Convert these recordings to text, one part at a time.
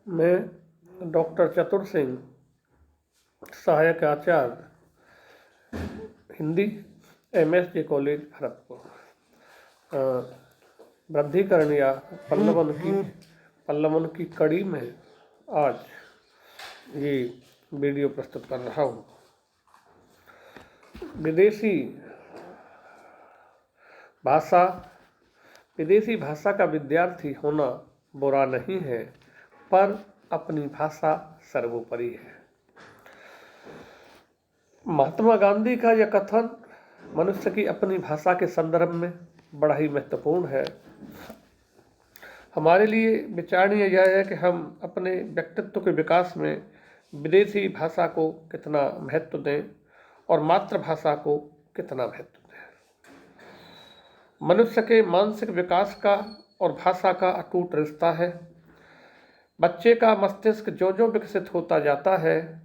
मैं डॉक्टर चतुर सिंह, सहायक आचार्य, हिंदी, MSJ कॉलेज खड़गपुर। वृद्धिकरण या पल्लवन की कड़ी में आज ये वीडियो प्रस्तुत कर रहा हूँ। विदेशी भाषा का विद्यार्थी होना बुरा नहीं है, पर अपनी भाषा सर्वोपरि है। महात्मा गांधी का यह कथन मनुष्य की अपनी भाषा के संदर्भ में बड़ा ही महत्वपूर्ण है। हमारे लिए विचारणीय यह है कि हम अपने व्यक्तित्व के विकास में विदेशी भाषा को कितना महत्व दें और मातृभाषा को कितना महत्व दें। मनुष्य के मानसिक विकास का और भाषा का अटूट रिश्ता है। बच्चे का मस्तिष्क जो जो विकसित होता जाता है,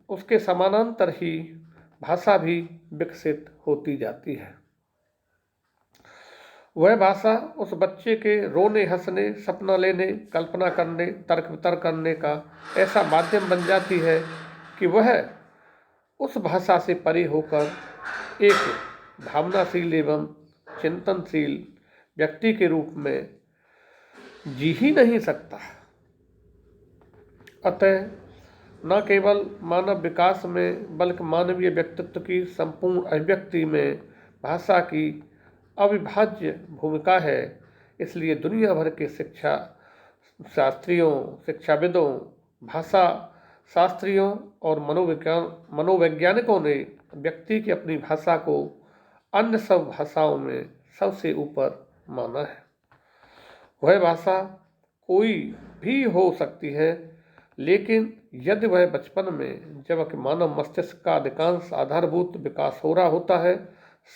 उसके समानांतर ही भाषा भी विकसित होती जाती है। वह भाषा उस बच्चे के रोने, हंसने, सपना लेने, कल्पना करने, तर्क वितर्क करने का ऐसा माध्यम बन जाती है कि वह उस भाषा से परे होकर एक भावनाशील एवं चिंतनशील व्यक्ति के रूप में जी ही नहीं सकता। अतः न केवल मानव विकास में बल्कि मानवीय व्यक्तित्व की संपूर्ण अभिव्यक्ति में भाषा की अविभाज्य भूमिका है। इसलिए दुनिया भर के शिक्षा शास्त्रियों, शिक्षाविदों, भाषा शास्त्रियों और मनोवैज्ञानिकों ने व्यक्ति की अपनी भाषा को अन्य सब भाषाओं में सबसे ऊपर माना है। वह भाषा कोई भी हो सकती है, लेकिन यदि वह बचपन में, जबकि मानव मस्तिष्क का अधिकांश आधारभूत विकास हो रहा होता है,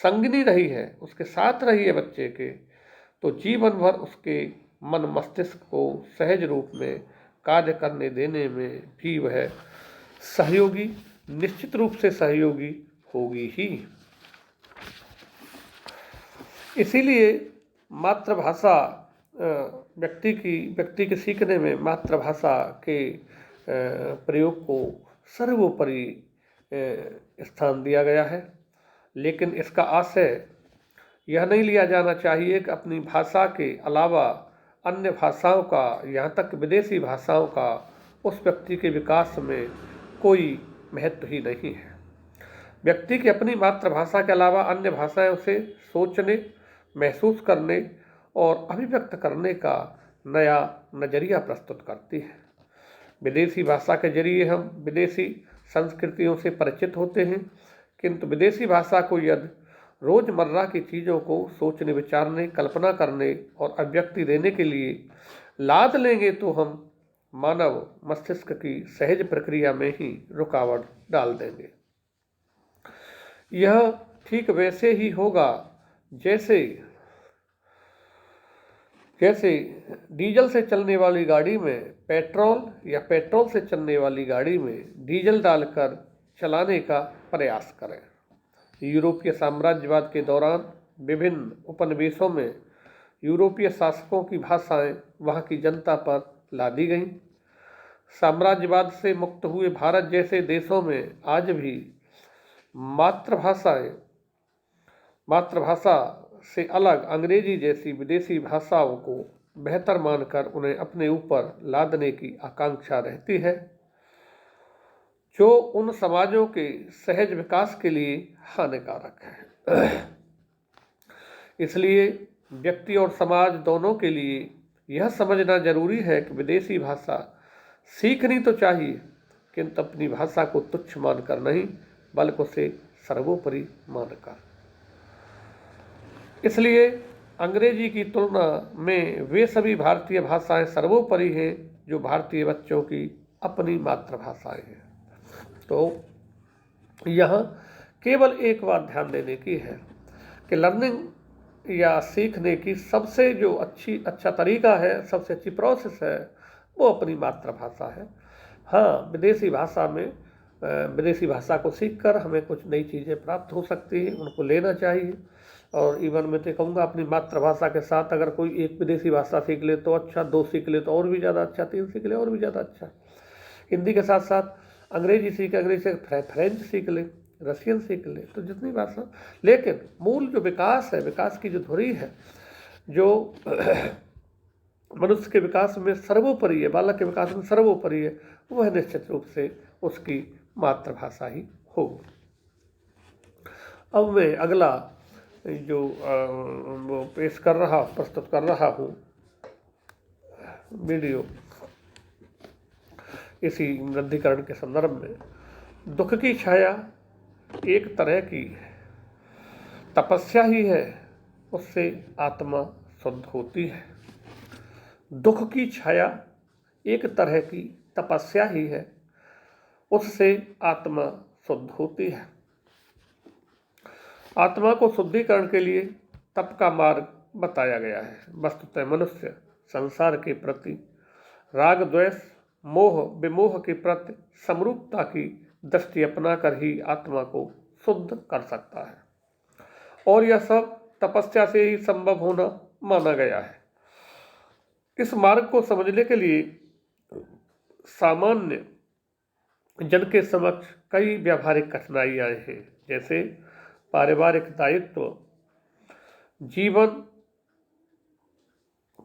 संगनी रही है, उसके साथ रही है बच्चे के, तो जीवन भर उसके मन मस्तिष्क को सहज रूप में कार्य करने देने में भी वह सहयोगी, निश्चित रूप से सहयोगी होगी ही। इसीलिए मातृभाषा व्यक्ति के सीखने में मातृभाषा के प्रयोग को सर्वोपरि स्थान दिया गया है। लेकिन इसका आशय यह नहीं लिया जाना चाहिए कि अपनी भाषा के अलावा अन्य भाषाओं का, यहाँ तक विदेशी भाषाओं का उस व्यक्ति के विकास में कोई महत्व ही नहीं है। व्यक्ति की अपनी मातृभाषा के अलावा अन्य भाषाएं उसे सोचने, महसूस करने और अभिव्यक्त करने का नया नज़रिया प्रस्तुत करती है। विदेशी भाषा के जरिए हम विदेशी संस्कृतियों से परिचित होते हैं, किंतु विदेशी भाषा को यदि रोज़मर्रा की चीज़ों को सोचने, विचारने, कल्पना करने और अभिव्यक्ति देने के लिए लाद लेंगे तो हम मानव मस्तिष्क की सहज प्रक्रिया में ही रुकावट डाल देंगे। यह ठीक वैसे ही होगा जैसे डीजल से चलने वाली गाड़ी में पेट्रोल से चलने वाली गाड़ी में डीजल डालकर चलाने का प्रयास करें। यूरोपीय साम्राज्यवाद के दौरान विभिन्न उपनिवेशों में यूरोपीय शासकों की भाषाएं वहां की जनता पर लादी गईं। साम्राज्यवाद से मुक्त हुए भारत जैसे देशों में आज भी मातृभाषा से अलग अंग्रेजी जैसी विदेशी भाषाओं को बेहतर मानकर उन्हें अपने ऊपर लादने की आकांक्षा रहती है, जो उन समाजों के सहज विकास के लिए हानिकारक है। इसलिए व्यक्ति और समाज दोनों के लिए यह समझना जरूरी है कि विदेशी भाषा सीखनी तो चाहिए, किंतु अपनी भाषा को तुच्छ मानकर नहीं, बल्कि उसे सर्वोपरि मानकर। इसलिए अंग्रेजी की तुलना में वे सभी भारतीय भाषाएं सर्वोपरि हैं जो भारतीय बच्चों की अपनी मातृभाषाएं हैं। तो यहाँ केवल एक बात ध्यान देने की है कि लर्निंग या सीखने की सबसे जो अच्छा तरीका है, सबसे अच्छी प्रोसेस है, वो अपनी मातृभाषा है। हाँ, विदेशी भाषा को सीखकर हमें कुछ नई चीज़ें प्राप्त हो सकती हैं, उनको लेना चाहिए, और इवन मैं तो कहूँगा अपनी मातृभाषा के साथ अगर कोई एक विदेशी भाषा सीख ले तो अच्छा, 2 सीख ले तो और भी ज़्यादा अच्छा, 3 सीख ले और भी ज़्यादा अच्छा। हिंदी के साथ साथ अंग्रेजी सीख, अंग्रेजी से फ्रेंच सीख ले, रशियन सीख ले, तो जितनी भाषा, लेकिन मूल जो विकास है, विकास की जो धुरी है, जो मनुष्य के विकास में सर्वोपरि है, बालक के विकास में सर्वोपरि है, वह निश्चित रूप से उसकी मातृभाषा ही हो। अब मैं अगला जो वो प्रस्तुत कर रहा हूँ वीडियो इसी वृद्धिकरण के संदर्भ में। दुख की छाया एक तरह की तपस्या ही है, उससे आत्मा शुद्ध होती है। दुख की छाया एक तरह की तपस्या ही है, उससे आत्मा शुद्ध होती है। आत्मा को शुद्धिकरण के लिए तप का मार्ग बताया गया है। वस्तुतः मनुष्य संसार के प्रति राग, द्वेष, मोह, विमोह के प्रति समरूपता की दृष्टि अपनाकर ही आत्मा को शुद्ध कर सकता है, और यह सब तपस्या से ही संभव होना माना गया है। इस मार्ग को समझने के लिए सामान्य जन के समक्ष कई व्यावहारिक कठिनाइयाँ हैं, जैसे पारिवारिक दायित्व,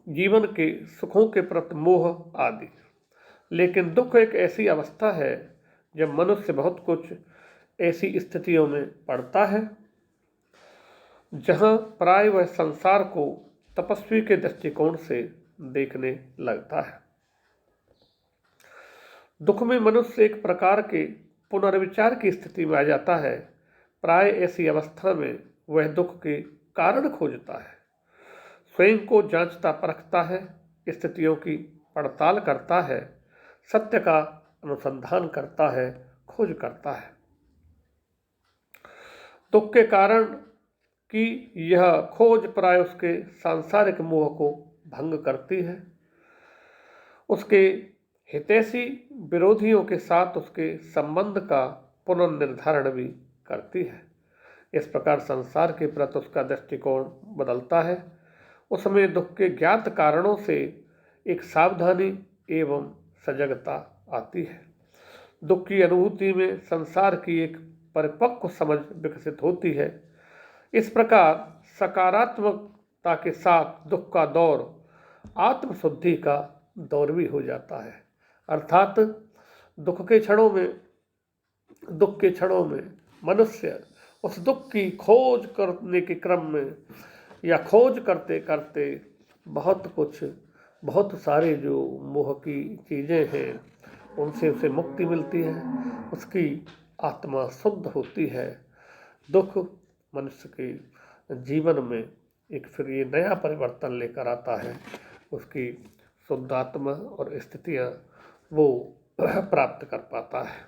जीवन के सुखों के प्रति मोह आदि। लेकिन दुख एक ऐसी अवस्था है जब मनुष्य बहुत कुछ ऐसी स्थितियों में पड़ता है जहां प्राय वह संसार को तपस्वी के दृष्टिकोण से देखने लगता है। दुख में मनुष्य एक प्रकार के पुनर्विचार की स्थिति में आ जाता है। प्राय ऐसी अवस्था में वह दुख के कारण खोजता है, स्वयं को जांचता परखता है, स्थितियों की पड़ताल करता है, सत्य का अनुसंधान करता है, खोज करता है। दुख के कारण की यह खोज प्राय उसके सांसारिक मोह को भंग करती है, उसके हितैषी विरोधियों के साथ उसके संबंध का पुनर्निर्धारण भी करती है। इस प्रकार संसार के प्रति उसका दृष्टिकोण बदलता है। उसमें दुख के ज्ञात कारणों से एक सावधानी एवं सजगता आती है। दुख की अनुभूति में संसार की एक परिपक्व समझ विकसित होती है। इस प्रकार सकारात्मकता के साथ दुख का दौर आत्मशुद्धि का दौर भी हो जाता है। अर्थात दुख के क्षणों में मनुष्य उस दुख की खोज करने के क्रम में या खोज करते करते बहुत सारे जो मोह की चीज़ें हैं उनसे उसे मुक्ति मिलती है, उसकी आत्मा शुद्ध होती है। दुख मनुष्य के जीवन में एक फिर ये नया परिवर्तन लेकर आता है, उसकी शुद्ध आत्मा और स्थितियाँ वो प्राप्त कर पाता है।